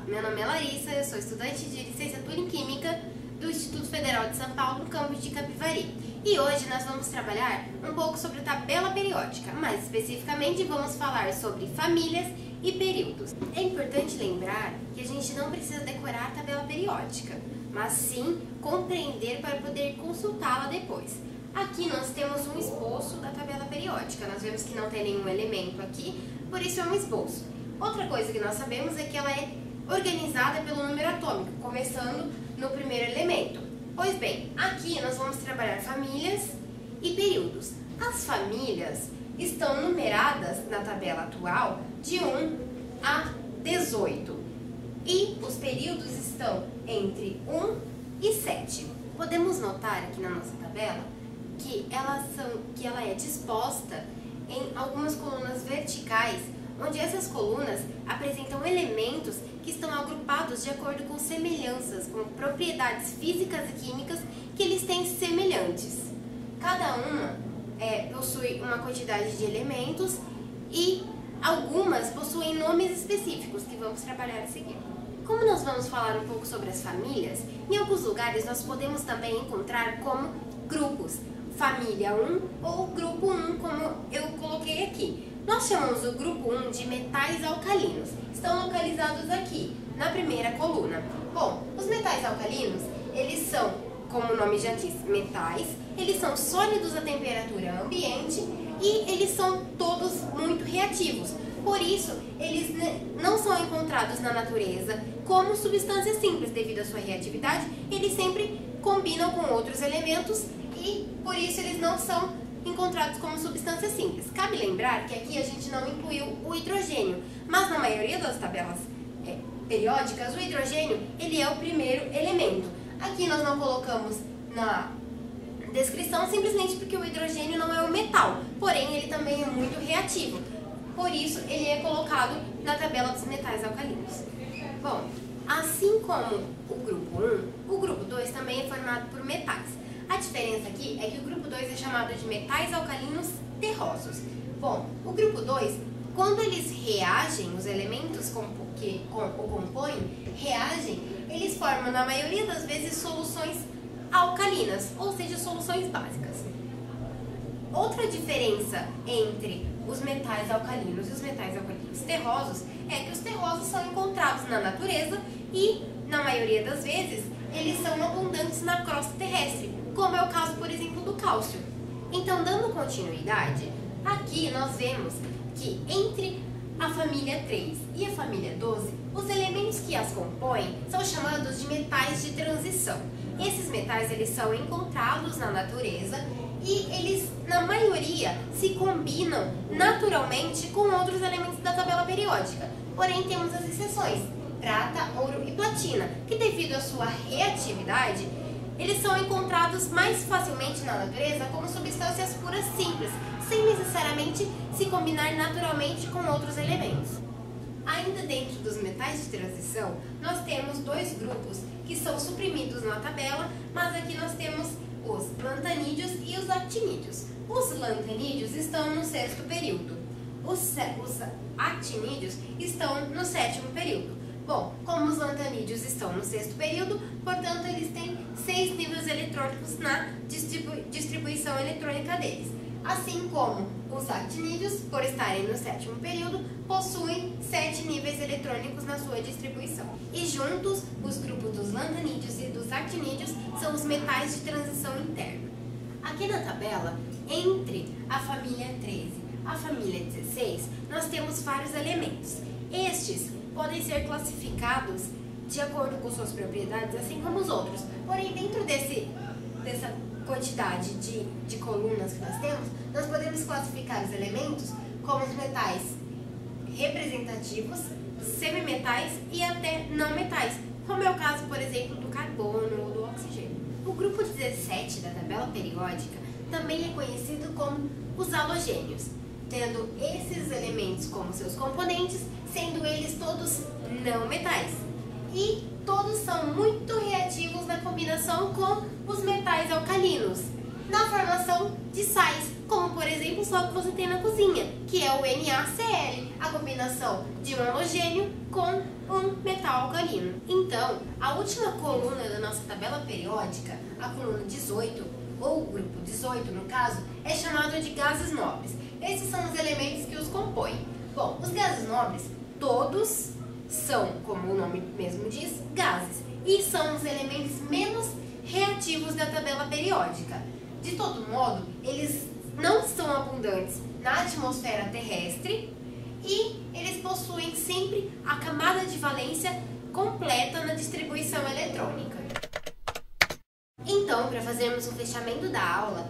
meu nome é Larissa, eu sou estudante de licenciatura em Química do Instituto Federal de São Paulo, no campus de Capivari. E hoje nós vamos trabalhar um pouco sobre a tabela periódica, mais especificamente vamos falar sobre famílias e períodos. É importante lembrar que a gente não precisa decorar a tabela periódica, mas sim compreender para poder consultá-la depois. Aqui nós temos um esboço da tabela periódica, nós vemos que não tem nenhum elemento aqui, por isso é um esboço. Outra coisa que nós sabemos é que ela é organizada pelo número atômico, começando no primeiro elemento. Pois bem, aqui nós vamos trabalhar famílias e períodos. As famílias estão numeradas na tabela atual de 1 a 18 e os períodos estão entre 1 e 7. Podemos notar aqui na nossa tabela que ela é disposta em algumas colunas verticais, onde essas colunas apresentam elementos que estão agrupados de acordo com semelhanças, com propriedades físicas e químicas que eles têm semelhantes. Cada uma possui uma quantidade de elementos e algumas possuem nomes específicos que vamos trabalhar a seguir. Como nós vamos falar um pouco sobre as famílias, em alguns lugares nós podemos também encontrar como grupos, família 1 ou grupo 1, como eu coloquei aqui. Nós chamamos o grupo 1 de metais alcalinos. Estão localizados aqui, na primeira coluna. Bom, os metais alcalinos, eles são, como o nome já diz, metais. Eles são sólidos à temperatura ambiente e eles são todos muito reativos. Por isso, eles não são encontrados na natureza como substâncias simples. Devido à sua reatividade, eles sempre combinam com outros elementos e, por isso, eles não são encontrados como substâncias simples. Cabe lembrar que aqui a gente não incluiu o hidrogênio, mas na maioria das tabelas periódicas, o hidrogênio ele é o primeiro elemento. Aqui nós não colocamos na descrição simplesmente porque o hidrogênio não é um metal, porém ele também é muito reativo. Por isso ele é colocado na tabela dos metais alcalinos. Bom, assim como o grupo 1, o grupo 2 também é formado por metais. A diferença aqui é que o grupo 2 é chamado de metais alcalinos terrosos. Bom, o grupo 2, quando eles reagem, os elementos que o compõem, reagem, eles formam na maioria das vezes soluções alcalinas, ou seja, soluções básicas. Outra diferença entre os metais alcalinos e os metais alcalinos terrosos é que os terrosos são encontrados na natureza e, na maioria das vezes, eles são abundantes na crosta terrestre, como é o caso, por exemplo, do cálcio. Então, dando continuidade, aqui nós vemos que entre a família 3 e a família 12, os elementos que as compõem são chamados de metais de transição. Esses metais eles são encontrados na natureza e eles, na maioria, se combinam naturalmente com outros elementos da tabela periódica. Porém, temos as exceções, prata, ouro e platina, que devido à sua reatividade, eles são encontrados mais facilmente na natureza como substâncias puras simples, sem necessariamente se combinar naturalmente com outros elementos. Ainda dentro dos metais de transição, nós temos dois grupos que são suprimidos na tabela, mas aqui nós temos os lantanídeos e os actinídeos. Os lantanídeos estão no sexto período, os actinídeos estão no sétimo período. Bom, como os lantanídeos estão no sexto período, portanto, eles têm 6 níveis eletrônicos na distribuição eletrônica deles. Assim como os actinídeos, por estarem no sétimo período, possuem 7 níveis eletrônicos na sua distribuição. E juntos, os grupos dos lantanídeos e dos actinídeos são os metais de transição interna. Aqui na tabela, entre a família 13 e a família 16, nós temos vários elementos. Estes podem ser classificados de acordo com suas propriedades, assim como os outros. Porém, dentro dessa quantidade de colunas que nós temos, nós podemos classificar os elementos como os metais representativos, semimetais e até não metais, como é o caso, por exemplo, do carbono ou do oxigênio. O grupo 17 da tabela periódica também é conhecido como os halogênios, tendo esses elementos como seus componentes, sendo eles todos não metais. E todos são muito reativos na combinação com os metais alcalinos, na formação de sais, como por exemplo o sal que você tem na cozinha, que é o NaCl, a combinação de um halogênio com um metal alcalino. Então, a última coluna da nossa tabela periódica, a coluna 18, ou o grupo 18 no caso, é chamado de gases nobres. Esses são os elementos que os compõem. Bom, os gases nobres, todos são, como o nome mesmo diz, gases, e são os elementos menos reativos da tabela periódica. De todo modo, eles não são abundantes na atmosfera terrestre e eles possuem sempre a camada de valência completa na distribuição eletrônica. Então, para fazermos o fechamento da aula,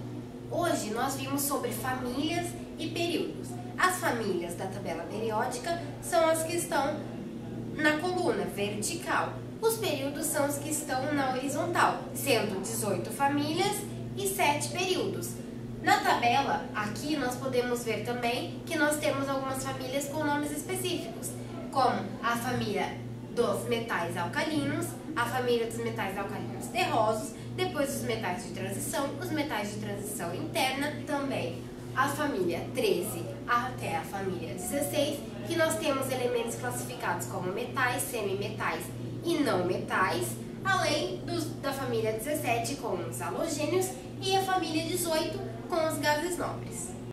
hoje nós vimos sobre famílias e períodos. As famílias da tabela periódica são as que estão na coluna vertical. Os períodos são os que estão na horizontal, sendo 18 famílias e 7 períodos. Na tabela, aqui nós podemos ver também que nós temos algumas famílias com nomes específicos, como a família dos metais alcalinos, a família dos metais alcalinos terrosos, depois os metais de transição, os metais de transição interna, também a família 13 até a família 16, que nós temos elementos classificados como metais, semimetais e não metais, além da família 17 com os halogênios e a família 18 com os gases nobres.